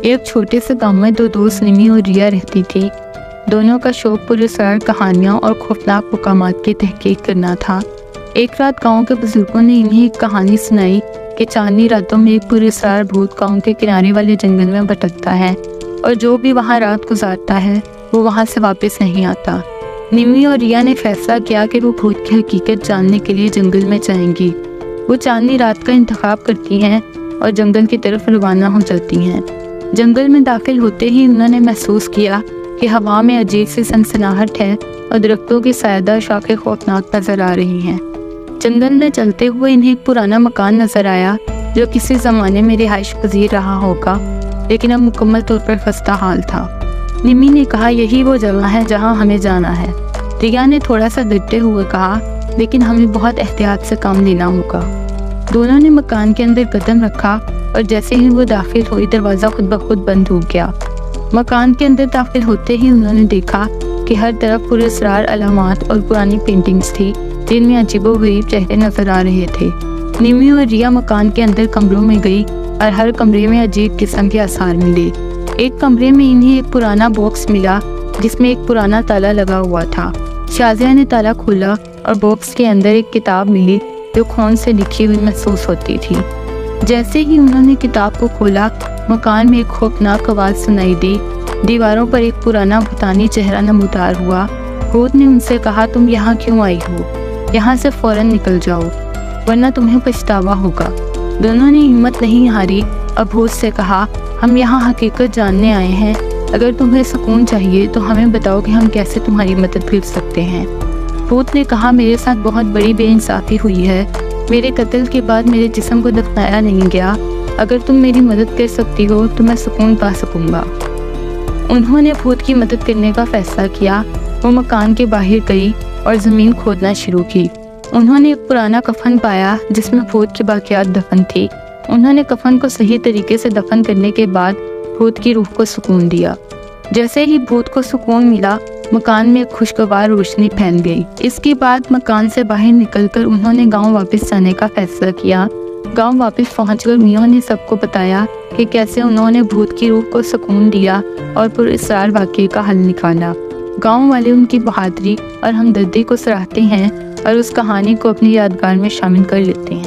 ایک چھوٹے سے گاؤں میں دو دوست نمی اور ریا رہتی تھی۔ دونوں کا شوق پراسرار کہانیاں اور خوفناک مقامات کی تحقیق کرنا تھا۔ ایک رات گاؤں کے بزرگوں نے انہیں ایک کہانی سنائی کہ چاندنی راتوں میں ایک پراسرار بھوت گاؤں کے کنارے والے جنگل میں بھٹکتا ہے اور جو بھی وہاں رات گزارتا ہے وہ وہاں سے واپس نہیں آتا۔ نمی اور ریا نے فیصلہ کیا کہ وہ بھوت کی حقیقت جاننے کے لیے جنگل میں جائیں گی۔ وہ چاندنی رات کا انتخاب کرتی ہیں اور جنگل کی طرف روانہ ہو جاتی ہیں۔ جنگل میں داخل ہوتے ہی انہوں نے محسوس کیا کہ ہوا میں عجیب سی سنسناہٹ ہے اور درختوں کی سایہ شاخیں خوفناک نظر آ رہی ہیں۔ جنگل میں چلتے ہوئے انہیں ایک پرانا مکان نظر آیا جو کسی زمانے میں رہائش پذیر رہا ہوگا، لیکن اب مکمل طور پر خستہ حال تھا۔ نمی نے کہا، یہی وہ جگہ ہے جہاں ہمیں جانا ہے۔ ریا نے تھوڑا سا ڈرتے ہوئے کہا، لیکن ہمیں بہت احتیاط سے کام لینا ہوگا۔ دونوں نے مکان کے اندر قدم رکھا اور جیسے ہی وہ داخل ہوئی دروازہ خود بخود بند ہو گیا۔ مکان کے اندر داخل ہوتے ہی انہوں نے دیکھا کہ ہر طرف پراسرار علامات اور پرانی پینٹنگز تھی جن میں عجیب و غریب چہرے نظر آ رہے تھے۔ نمی اور ریا مکان کے اندر کمروں میں گئی اور ہر کمرے میں عجیب قسم کے آثار ملے۔ ایک کمرے میں انہیں ایک پرانا باکس ملا جس میں ایک پرانا تالا لگا ہوا تھا۔ شازیہ نے تالا کھولا اور باکس کے اندر ایک کتاب ملی جو خون سے لکھی ہوئی محسوس ہوتی تھی۔ جیسے ہی انہوں نے کتاب کو کھولا، مکان میں ایک خوفناک آواز سنائی دی۔ دیواروں پر ایک پرانا بھوتانی چہرہ نمودار ہوا۔ بھوت نے ان سے کہا، تم یہاں کیوں آئی ہو؟ یہاں سے فوراً نکل جاؤ ورنہ تمہیں پچھتاوا ہوگا۔ دونوں نے ہمت نہیں ہاری اور بھوت سے کہا، ہم یہاں حقیقت جاننے آئے ہیں۔ اگر تمہیں سکون چاہیے تو ہمیں بتاؤ کہ ہم کیسے تمہاری مدد کر سکتے ہیں۔ بھوت نے کہا، میرے ساتھ بہت بڑی بے انصافی ہوئی ہے۔ میرے قتل کے بعد میرے جسم کو دفنایا نہیں گیا۔ اگر تم میری مدد کر سکتی ہو تو میں سکون پا سکوں گا۔ انہوں نے بھوت کی مدد کرنے کا فیصلہ کیا۔ وہ مکان کے باہر گئی اور زمین کھودنا شروع کی۔ انہوں نے ایک پرانا کفن پایا جس میں بھوت کے باقیات دفن تھی۔ انہوں نے کفن کو صحیح طریقے سے دفن کرنے کے بعد بھوت کی روح کو سکون دیا۔ جیسے ہی بھوت کو سکون ملا، مکان میں ایک خوشگوار روشنی پھیل گئی۔ اس کے بعد مکان سے باہر نکل کر انہوں نے گاؤں واپس جانے کا فیصلہ کیا۔ گاؤں واپس پہنچ کر میوں نے سب کو بتایا کہ کیسے انہوں نے بھوت کی روح کو سکون دیا اور پراسرار واقعے کا حل نکالا۔ گاؤں والے ان کی بہادری اور ہمدردی کو سراہتے ہیں اور اس کہانی کو اپنی یادگار میں شامل کر لیتے ہیں۔